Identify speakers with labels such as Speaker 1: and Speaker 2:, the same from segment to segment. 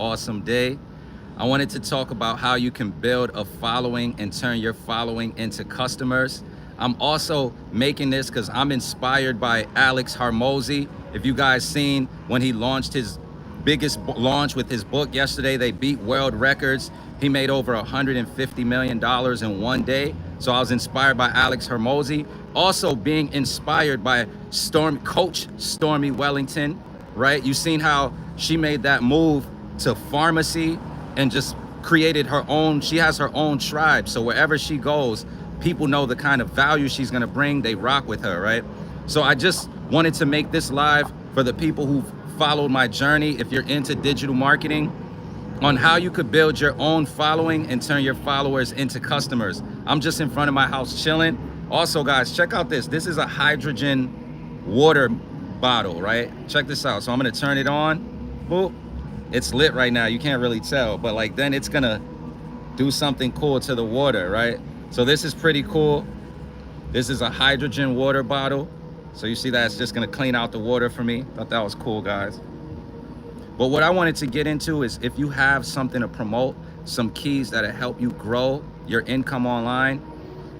Speaker 1: awesome day. I wanted to talk about how you can build a following and turn your following into customers. I'm also making this because I'm inspired by Alex Hormozi. If you guys seen when he launched his biggest launch with his book yesterday, they beat world records. He made over $150 million in one day. So I was inspired by Alex Hormozi. Also being inspired by Coach Stormy Wellington, right? You've seen how she made that move to pharmacy and just created her own, she has her own tribe. So wherever she goes, people know the kind of value she's gonna bring. They rock with her, right? So I just wanted to make this live for the people who've followed my journey. If you're into digital marketing, on how you could build your own following and turn your followers into customers. I'm just in front of my house chilling. Also, guys, check out this. This is a hydrogen water bottle, right? Check this out. So I'm gonna turn it on. Boop. It's lit right now. You can't really tell, but like then it's gonna do something cool to the water, right? So this is pretty cool. This is a hydrogen water bottle. So you see that it's just gonna clean out the water for me. Thought that was cool, guys. But what I wanted to get into is if you have something to promote, some keys that'll help you grow your income online.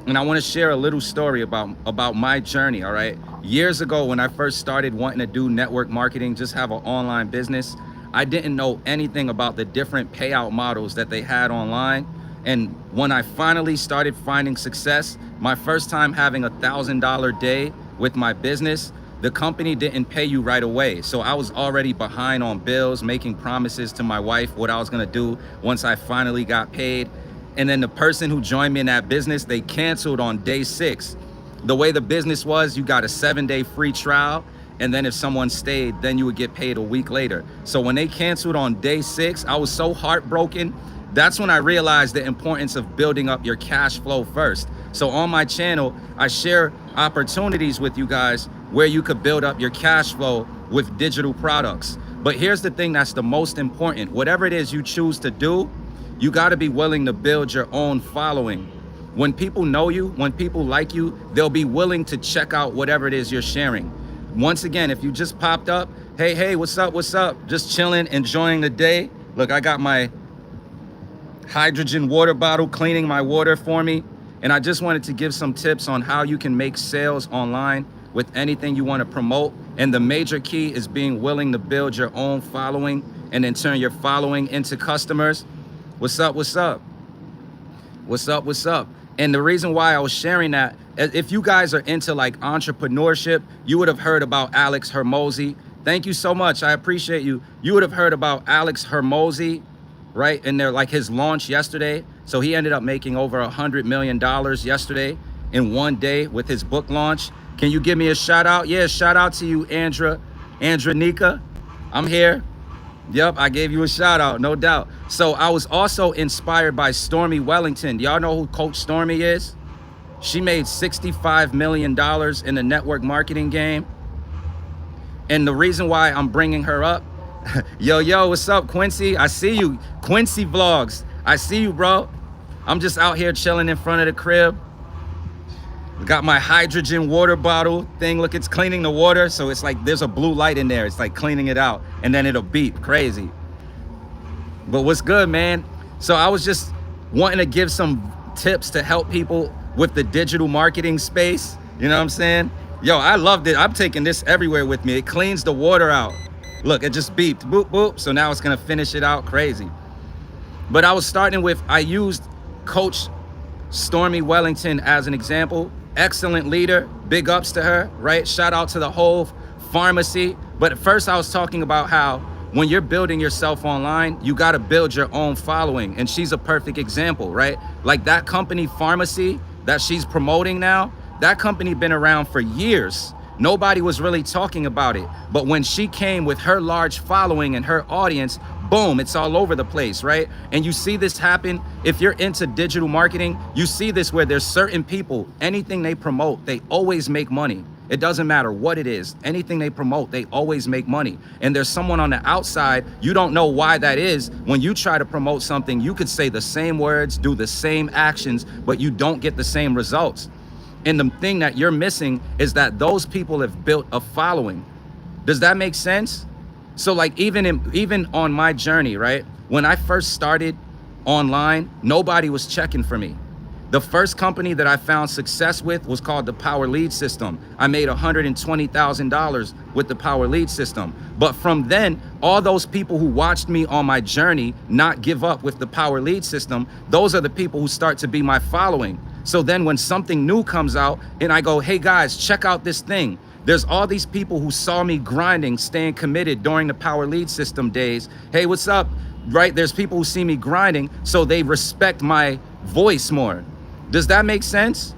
Speaker 1: And I want to share a little story about my journey, all right? Years ago, when I first started wanting to do network marketing, just have an online business, I didn't know anything about the different payout models that they had online. And when I finally started finding success, my first time having $1,000 day with my business, the company didn't pay you right away. So I was already behind on bills, making promises to my wife what I was gonna do once I finally got paid. And then the person who joined me in that business, they canceled on day 6. The way the business was, you got a 7-day free trial. And then if someone stayed, then you would get paid a week later. So when they canceled on day 6, I was so heartbroken. That's when I realized the importance of building up your cash flow first. So on my channel, I share opportunities with you guys where you could build up your cash flow with digital products. But here's the thing that's the most important. Whatever it is you choose to do, you gotta be willing to build your own following. When people know you, when people like you, they'll be willing to check out whatever it is you're sharing. Once again, if you just popped up, hey, what's up? Just chilling, enjoying the day. Look, I got my hydrogen water bottle cleaning my water for me. And I just wanted to give some tips on how you can make sales online with anything you want to promote. And the major key is being willing to build your own following and then turn your following into customers. What's up? And the reason why I was sharing that, if you guys are into like entrepreneurship, you would have heard about Alex Hormozi. Thank you so much. I appreciate you. You would have heard about Alex Hormozi, right? And they're like his launch yesterday. So he ended up making over $100 million yesterday in one day with his book launch. Can you give me a shout out? Yeah, shout out to you, Andra Nika. I'm here. Yep, I gave you a shout out, no doubt. So I was also inspired by Stormy Wellington. Y'all know who Coach Stormy is? She made $65 million in the network marketing game. And the reason why I'm bringing her up, yo, what's up, Quincy? I see you, Quincy Vlogs. I see you, bro. I'm just out here chilling in front of the crib. Got my hydrogen water bottle thing. Look, it's cleaning the water. So it's like there's a blue light in there. It's like cleaning it out and then it'll beep. Crazy. But what's good, man? So I was just wanting to give some tips to help people with the digital marketing space. You know what I'm saying? Yo, I loved it. I'm taking this everywhere with me. It cleans the water out. Look, it just beeped. Boop, boop. So now it's going to finish it out. Crazy. But I was starting with, I used Coach Stormy Wellington as an example. Excellent leader, big ups to her, right? Shout out to the whole pharmacy. But at first I was talking about how when you're building yourself online, you got to build your own following. And she's a perfect example, right? Like that company pharmacy that she's promoting now, that company been around for years. Nobody was really talking about it. But when she came with her large following and her audience, boom, it's all over the place, right? And you see this happen. If you're into digital marketing, you see this where there's certain people, anything they promote, they always make money. It doesn't matter what it is. Anything they promote, they always make money. And there's someone on the outside, you don't know why that is. When you try to promote something, you could say the same words, do the same actions, but you don't get the same results. And the thing that you're missing is that those people have built a following. Does that make sense? So like even on my journey, right? When I first started online, nobody was checking for me. The first company that I found success with was called the Power Lead System. I made $120,000 with the Power Lead System. But from then, all those people who watched me on my journey not give up with the Power Lead System, those are the people who start to be my following. So then when something new comes out and I go, hey guys, check out this thing. There's all these people who saw me grinding, staying committed during the Power Lead System days. Hey, what's up? Right? There's people who see me grinding, so they respect my voice more. Does that make sense?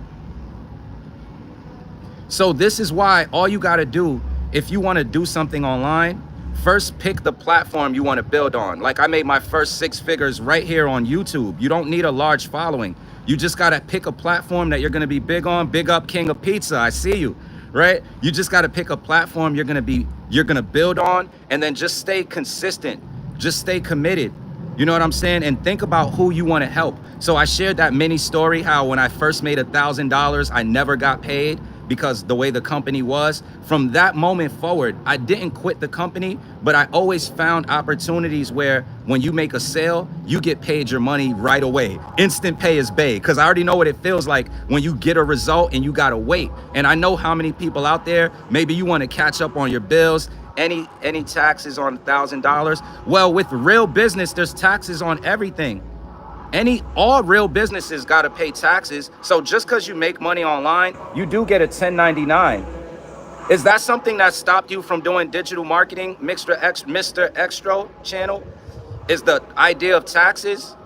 Speaker 1: So this is why all you got to do, if you want to do something online, first pick the platform you want to build on. Like I made my first 6 figures right here on YouTube. You don't need a large following. You just got to pick a platform that you're going to be big on. Big up King of Pizza. I see you, right? You just got to pick a platform you're going to build on, and then just stay consistent. Just stay committed. You know what I'm saying? And think about who you want to help. So I shared that mini story, how when I first made $1,000, I never got paid because the way the company was. From that moment forward, I didn't quit the company, but I always found opportunities where when you make a sale, you get paid your money right away. Instant pay is bae, because I already know what it feels like when you get a result and you gotta wait. And I know how many people out there, maybe you want to catch up on your bills. Any taxes on $1,000? Well, with real business, there's taxes on everything. All real businesses got to pay taxes. So just because you make money online, you do get a 1099. Is that something that stopped you from doing digital marketing, Mr. Extra channel? Is the idea of taxes?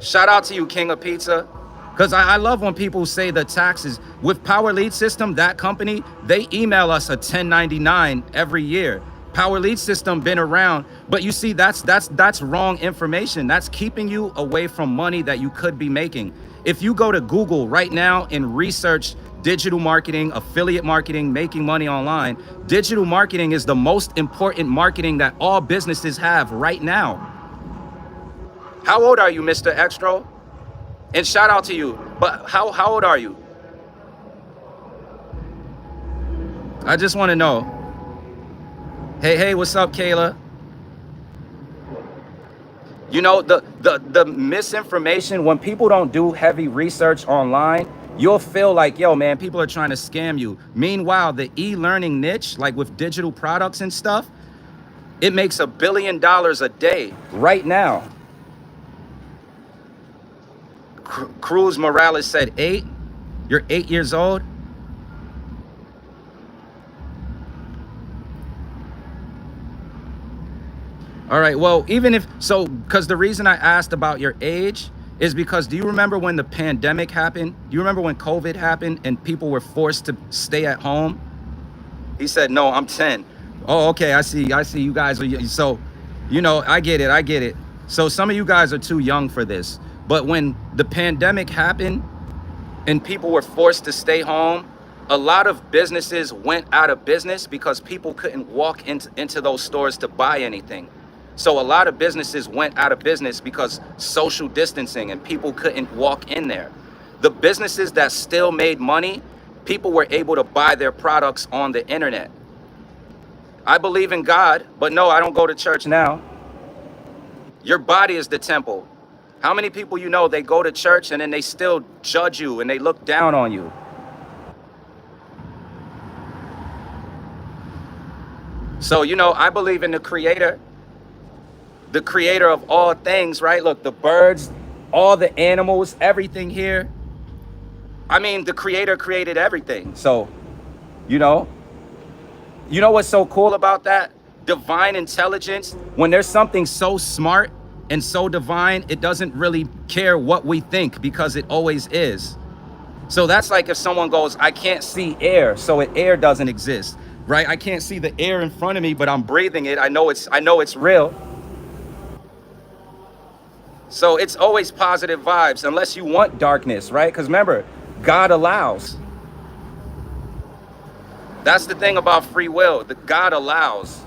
Speaker 1: Shout out to you, King of Pizza. Because I love when people say the taxes. With Power Lead System, that company, they email us a 1099 every year. Power Lead System been around, but you see, that's wrong information. That's keeping you away from money that you could be making. If you go to Google right now and research digital marketing, affiliate marketing, making money online, digital marketing is the most important marketing that all businesses have right now. How old are you, Mr. Extra? And shout out to you, but how old are you? I just want to know. Hey, what's up, Kayla? You know, the misinformation, when people don't do heavy research online, you'll feel like, yo, man, people are trying to scam you. Meanwhile, the e-learning niche, like with digital products and stuff, it makes $1 billion a day right now. Cruz Morales said 8. You're 8 years old. All right, well, even if so, because the reason I asked about your age is because, do you remember when the pandemic happened? Do you remember when COVID happened and people were forced to stay at home? He said, no, I'm 10. Oh, okay, I see you guys are, so, you know, I get it. So some of you guys are too young for this. But when the pandemic happened and people were forced to stay home, a lot of businesses went out of business because people couldn't walk into those stores to buy anything. So a lot of businesses went out of business because social distancing and people couldn't walk in there. The businesses that still made money, people were able to buy their products on the internet. I believe in God, but no, I don't go to church now. Your body is the temple. How many people you know, they go to church and then they still judge you and they look down on you? So, you know, I believe in the creator of all things, right? Look, the birds, all the animals, everything here. I mean, the creator created everything. So, you know what's so cool about that? Divine intelligence. When there's something so smart and so divine, it doesn't really care what we think because it always is. So that's like if someone goes, I can't see air, so air doesn't exist, right? I can't see the air in front of me, but I'm breathing it. I know it's real. So it's always positive vibes unless you want darkness, right? Because remember, God allows. That's the thing about free will, that God allows.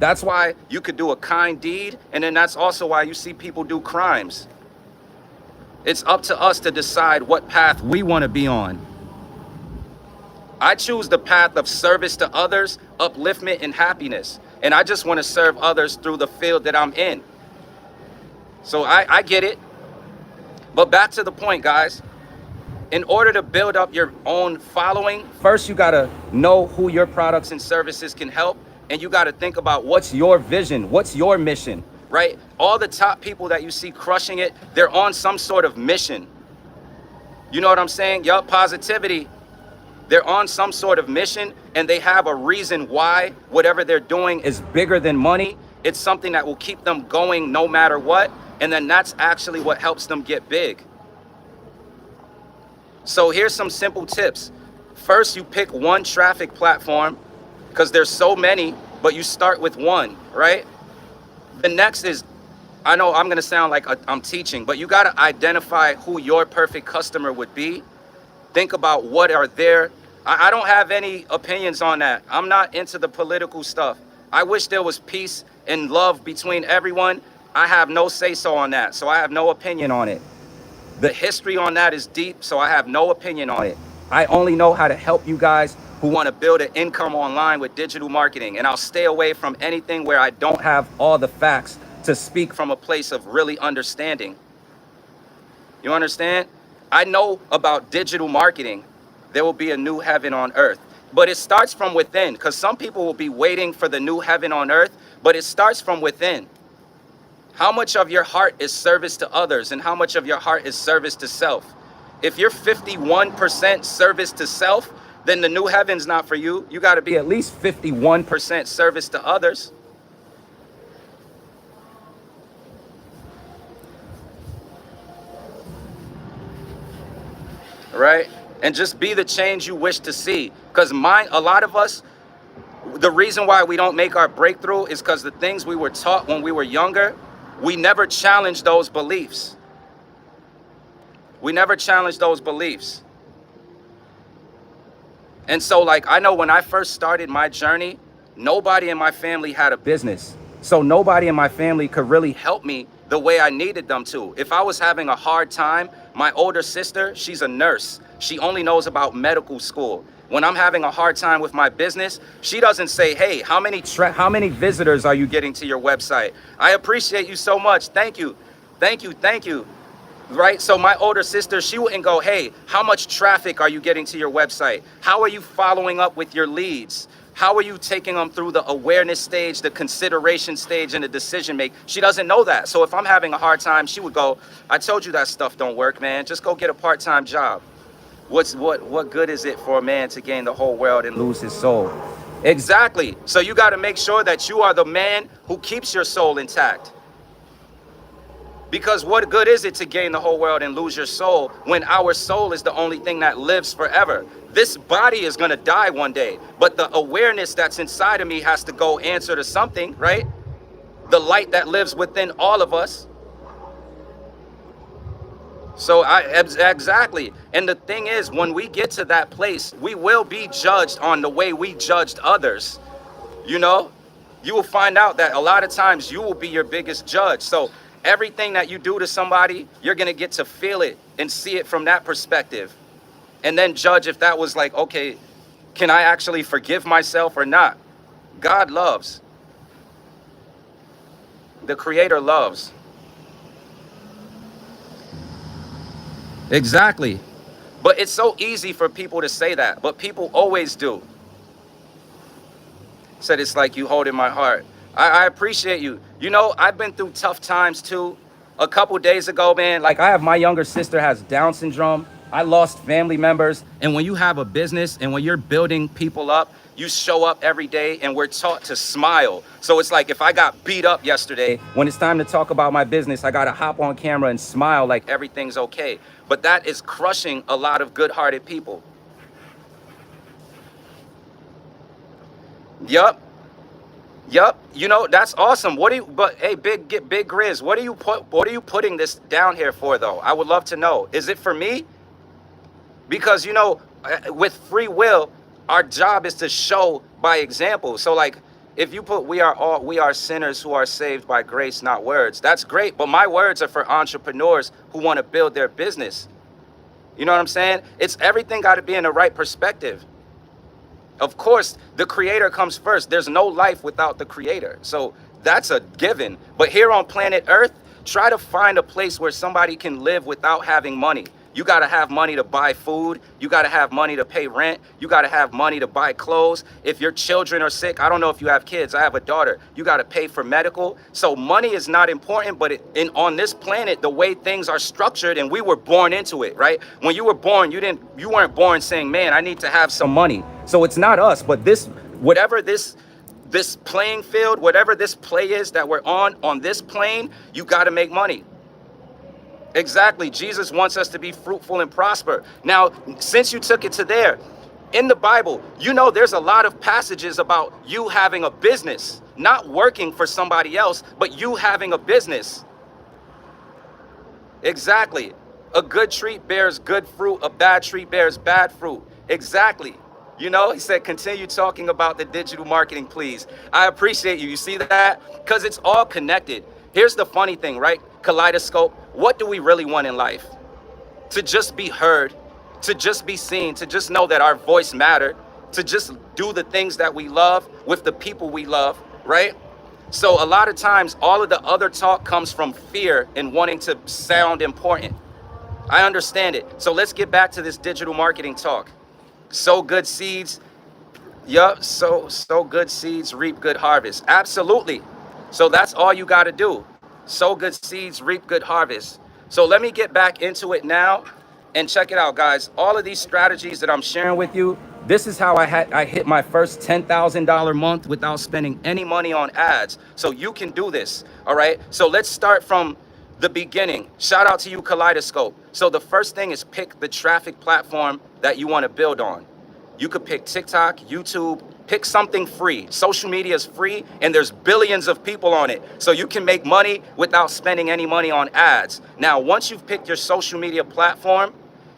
Speaker 1: That's why you could do a kind deed, and then that's also why you see people do crimes. It's up to us to decide what path we want to be on. I choose the path of service to others, upliftment, and happiness. and I just want to serve others through the field that I'm in. So I get it. But back to the point, guys. In order to build up your own following, first you gotta know who your products and services can help, and you gotta think about what's your vision, what's your mission, right? All the top people that you see crushing it, they're on some sort of mission. You know what I'm saying? Yup, positivity. They're on some sort of mission, and they have a reason why whatever they're doing is bigger than money. It's something that will keep them going no matter what, and then that's actually what helps them get big. So here's some simple tips. First, you pick one traffic platform, because there's so many, but you start with one, right? The next is, I know I'm gonna sound like I'm teaching, but you gotta identify who your perfect customer would be. Think about what are there. I don't have any opinions on that. I'm not into the political stuff. I wish there was peace and love between everyone. I have no say-so on that, so I have no opinion on it. The history on that is deep, so I have no opinion on it. I only know how to help you guys who want to build an income online with digital marketing, and I'll stay away from anything where I don't have all the facts to speak from a place of really understanding. You understand? I know about digital marketing. There will be a new heaven on earth, but it starts from within, because some people will be waiting for the new heaven on earth, but it starts from within. How much of your heart is service to others, and how much of your heart is service to self? If you're 51% service to self, then the new heaven's not for you. You got to be at least 51% service to others. Right? And just be the change you wish to see. Because a lot of us, the reason why we don't make our breakthrough is because the things we were taught when we were younger, we never challenged those beliefs. We never challenged those beliefs. And so, like, I know when I first started my journey, nobody in my family had a business. So nobody in my family could really help me the way I needed them to. If I was having a hard time, my older sister, she's a nurse. She only knows about medical school. When I'm having a hard time with my business, she doesn't say, hey, how many visitors are you getting to your website? I appreciate you so much. Thank you. Thank you. Thank you. Right? So my older sister, she wouldn't go, hey, how much traffic are you getting to your website? How are you following up with your leads? How are you taking them through the awareness stage, the consideration stage, and the decision make? She doesn't know that. So if I'm having a hard time, she would go, I told you that stuff don't work, man. Just go get a part-time job. What good is it for a man to gain the whole world and lose his soul? Exactly. So you got to make sure that you are the man who keeps your soul intact. Because what good is it to gain the whole world and lose your soul when our soul is the only thing that lives forever? This body is going to die one day, but the awareness that's inside of me has to go answer to something, right? The light that lives within all of us. So exactly. And the thing is, when we get to that place, we will be judged on the way we judged others. You know, you will find out that a lot of times you will be your biggest judge. So everything that you do to somebody, you're going to get to feel it and see it from that perspective. And then judge if that was like, okay, can I actually forgive myself or not? God loves. The Creator loves. Exactly. But it's so easy for people to say that, but people always do. Said it's like you holding my heart. I appreciate you. You know, I've been through tough times too. A couple days ago, man, like I have my younger sister has Down syndrome. I lost family members. And when you have a business and when you're building people up, you show up every day and we're taught to smile. So it's like if I got beat up yesterday, when it's time to talk about my business, I got to hop on camera and smile like everything's okay. But that is crushing a lot of good-hearted people. Yup. You know, that's awesome. But hey, Big Grizz, what are you putting this down here for though? I would love to know. Is it for me? Because, you know, with free will, our job is to show by example. So like if you put we are sinners who are saved by grace, not words, that's great. But my words are for entrepreneurs who want to build their business. You know what I'm saying? It's everything got to be in the right perspective. Of course, the creator comes first. There's no life without the creator. So that's a given. But here on planet Earth, try to find a place where somebody can live without having money. You got to have money to buy food. You got to have money to pay rent. You got to have money to buy clothes. If your children are sick, I don't know if you have kids. I have a daughter. You got to pay for medical. So money is not important, but on this planet, the way things are structured, and we were born into it, right? When you were born, you weren't born saying, man, I need to have some money. So it's not us, but whatever this playing field, whatever this play is that we're on this plane, you got to make money. Exactly. Jesus wants us to be fruitful and prosper. Now, since you took it to there, in the Bible, you know there's a lot of passages about you having a business, not working for somebody else, but you having a business. Exactly. A good tree bears good fruit. A bad tree bears bad fruit. Exactly. You know, he said, continue talking about the digital marketing, please. I appreciate you. You see that? Because it's all connected. Here's the funny thing, right? Kaleidoscope. What do we really want in life? To just be heard, to just be seen, to just know that our voice mattered, to just do the things that we love with the people we love, right? So a lot of times, all of the other talk comes from fear and wanting to sound important. I understand it. So let's get back to this digital marketing talk. Sow good seeds. Yup, sow good seeds, reap good harvest. Absolutely. So that's all you got to do. Sow good seeds, reap good harvest. So let me get back into it now and check it out, guys. All of these strategies that I'm sharing with you, this is how I hit my first $10,000 month without spending any money on ads. So you can do this, all right? So let's start from the beginning. Shout out to you, Kaleidoscope. So the first thing is pick the traffic platform that you want to build on. You could pick TikTok, YouTube, pick something free. Social media is free and there's billions of people on it. So you can make money without spending any money on ads. Now, once you've picked your social media platform,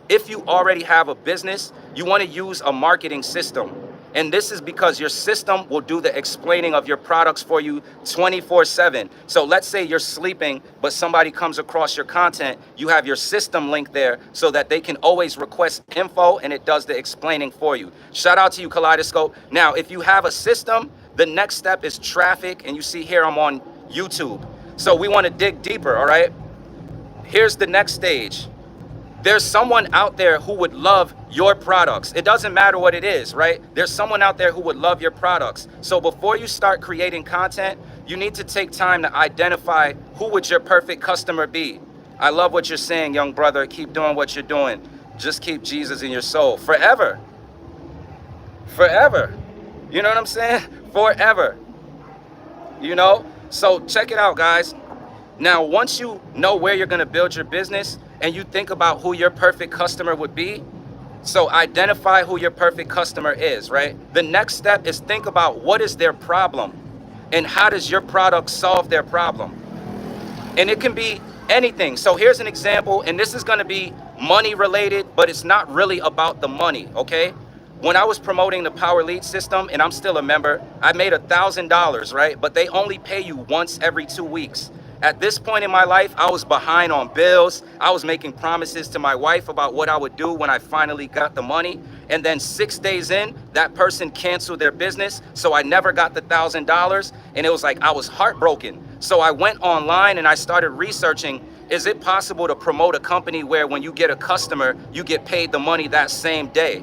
Speaker 1: if you already have a business, you want to use a marketing system. And this is because your system will do the explaining of your products for you 24/7. So let's say you're sleeping, but somebody comes across your content, you have your system link there so that they can always request info and it does the explaining for you. Shout out to you, Kaleidoscope. Now, if you have a system, the next step is traffic. And you see here, I'm on YouTube. So we want to dig deeper, all right? Here's the next stage. There's someone out there who would love your products. It doesn't matter what it is, right? There's someone out there who would love your products. So before you start creating content, you need to take time to identify who would your perfect customer be. I love what you're saying, young brother. Keep doing what you're doing. Just keep Jesus in your soul forever. Forever. You know what I'm saying? Forever. You know? So check it out, guys. Now, once you know where you're going to build your business, and you think about who your perfect customer would be, so identify who your perfect customer is, right? The next step is think about what is their problem and how does your product solve their problem? And it can be anything. So here's an example, and this is going to be money related, but it's not really about the money, okay? When I was promoting the Power Lead system, and I'm still a member, I made $1,000, right? But they only pay you once every 2 weeks. At this point in my life, I was behind on bills. I was making promises to my wife about what I would do when I finally got the money. And then 6 days in, that person canceled their business. So I never got the $1,000. And it was like I was heartbroken. So I went online and I started researching, is it possible to promote a company where when you get a customer, you get paid the money that same day?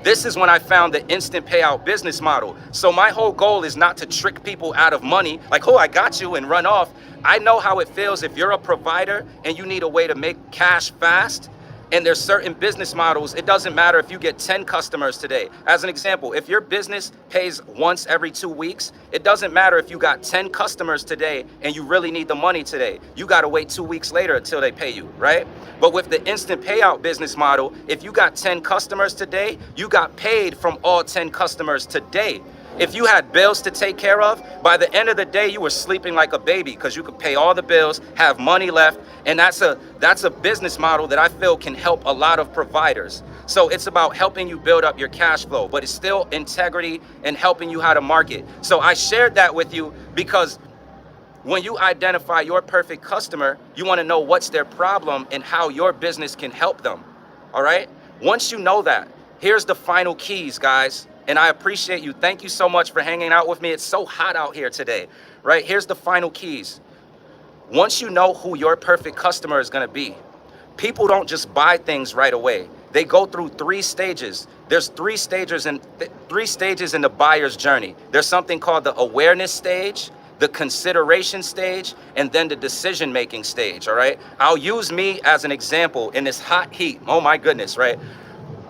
Speaker 1: This is when I found the instant payout business model. So my whole goal is not to trick people out of money, like, oh, I got you, and run off. I know how it feels if you're a provider and you need a way to make cash fast. And there's certain business models. It doesn't matter if you get 10 customers today. As an example, if your business pays once every 2 weeks, it doesn't matter if you got 10 customers today and you really need the money today. You got to wait 2 weeks later until they pay you, right? But with the instant payout business model, if you got 10 customers today, you got paid from all 10 customers today. If you had bills to take care of, by the end of the day, you were sleeping like a baby because you could pay all the bills, have money left. And that's a business model that I feel can help a lot of providers. So it's about helping you build up your cash flow, but it's still integrity and helping you how to market. So I shared that with you because when you identify your perfect customer, you want to know what's their problem and how your business can help them. All right? Once you know that, here's the final keys, guys. And I appreciate you. Thank you so much for hanging out with me. It's so hot out here today, right? Here's the final keys. Once you know who your perfect customer is going to be, people don't just buy things right away. They go through 3 stages. There's 3 stages in 3 stages in the buyer's journey. There's something called the awareness stage, the consideration stage, and then the decision-making stage, all right? I'll use me as an example in this hot heat. Oh my goodness, right?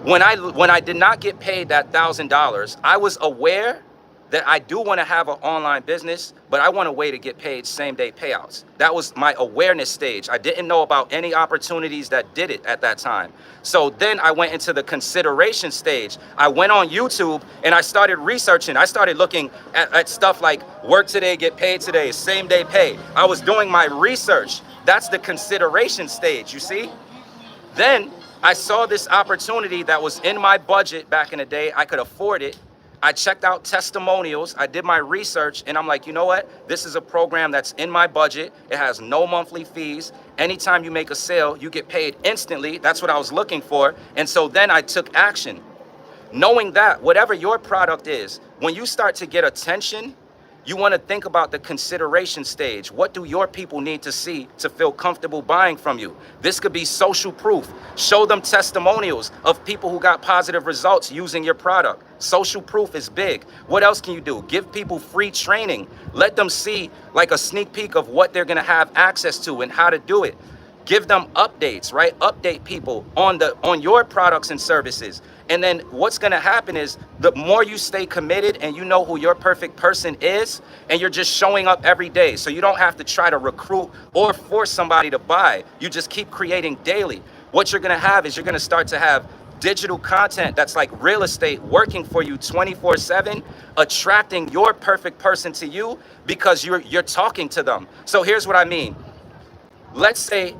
Speaker 1: When I did not get paid that $1,000, I was aware that I do want to have an online business, but I want a way to get paid same-day payouts. That was my awareness stage. I didn't know about any opportunities that did it at that time. So then I went into the consideration stage. I went on YouTube and I started researching. I started looking at stuff like work today, get paid today, same-day pay. I was doing my research. That's the consideration stage, you see? Then I saw this opportunity that was in my budget back in the day. I could afford it. I checked out testimonials, I did my research, and I'm like, you know what? This is a program that's in my budget. It has no monthly fees. Anytime you make a sale, you get paid instantly. That's what I was looking for. And so then I took action. Knowing that whatever your product is, when you start to get attention, you want to think about the consideration stage. What do your people need to see to feel comfortable buying from you? This could be social proof. Show them testimonials of people who got positive results using your product. Social proof is big. What else can you do? Give people free training. Let them see like a sneak peek of what they're going to have access to and how to do it. Give them updates, right? Update people on your products and services. And then what's going to happen is the more you stay committed and you know who your perfect person is, and you're just showing up every day. So you don't have to try to recruit or force somebody to buy. You just keep creating daily. What you're going to have is you're going to start to have digital content that's like real estate working for you 24/7, attracting your perfect person to you because you're talking to them. So here's what I mean. Let's say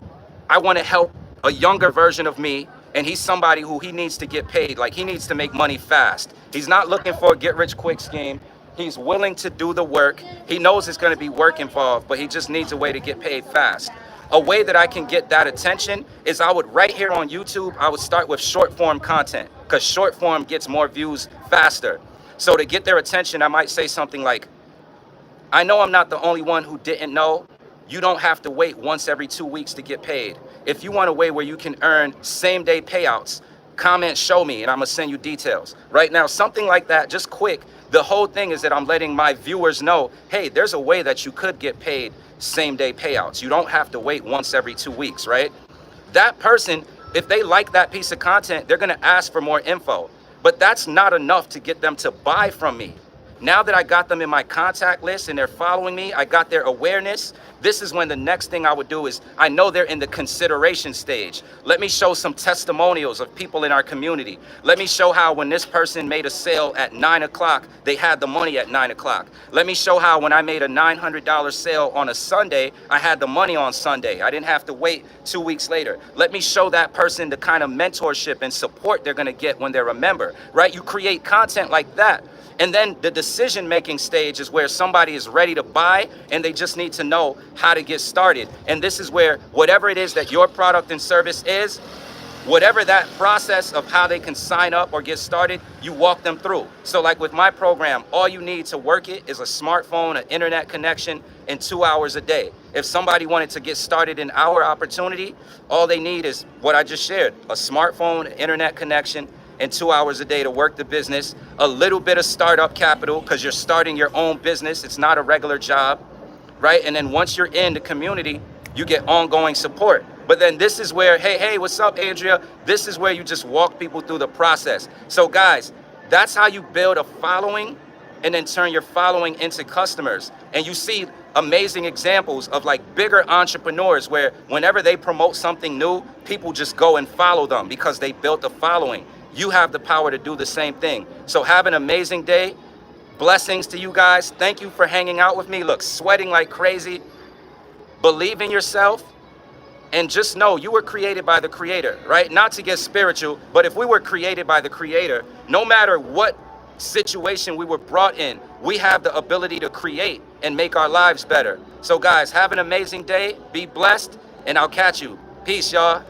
Speaker 1: I want to help a younger version of me, and he's somebody who he needs to get paid, like he needs to make money fast. He's not looking for a get-rich-quick scheme. He's willing to do the work. He knows there's going to be work involved, but he just needs a way to get paid fast. A way that I can get that attention is I would, right here on YouTube, I would start with short form content because short form gets more views faster. So to get their attention, I might say something like, I know I'm not the only one who didn't know. You don't have to wait once every 2 weeks to get paid. If you want a way where you can earn same-day payouts, comment, show me, and I'm gonna send you details. Right now, something like that, just quick. The whole thing is that I'm letting my viewers know, hey, there's a way that you could get paid same-day payouts. You don't have to wait once every 2 weeks, right? That person, if they like that piece of content, they're gonna ask for more info. But that's not enough to get them to buy from me. Now that I got them in my contact list and they're following me, I got their awareness. This is when the next thing I would do is, I know they're in the consideration stage. Let me show some testimonials of people in our community. Let me show how when this person made a sale at 9 o'clock, they had the money at 9 o'clock. Let me show how when I made a $900 sale on a Sunday, I had the money on Sunday. I didn't have to wait 2 weeks later. Let me show that person the kind of mentorship and support they're gonna get when they're a member, right? You create content like that. And then the decision-making stage is where somebody is ready to buy and they just need to know how to get started. And this is where whatever it is that your product and service is, whatever that process of how they can sign up or get started, you walk them through. So like with my program, all you need to work it is a smartphone, an internet connection, and 2 hours a day. If somebody wanted to get started in our opportunity, all they need is what I just shared, a smartphone, an internet connection, and 2 hours a day to work the business, a little bit of startup capital because you're starting your own business. It's not a regular job, right? And then once you're in the community, you get ongoing support. But then this is where, hey, what's up, Andrea? This is where you just walk people through the process. So guys, that's how you build a following and then turn your following into customers. And you see amazing examples of like bigger entrepreneurs where whenever they promote something new, people just go and follow them because they built a following. You have the power to do the same thing. So have an amazing day. Blessings to you guys. Thank you for hanging out with me. Look, sweating like crazy. Believe in yourself and just know you were created by the Creator, right? Not to get spiritual, but if we were created by the Creator, no matter what situation we were brought in, we have the ability to create and make our lives better. So guys, have an amazing day. Be blessed, and I'll catch you. Peace, y'all.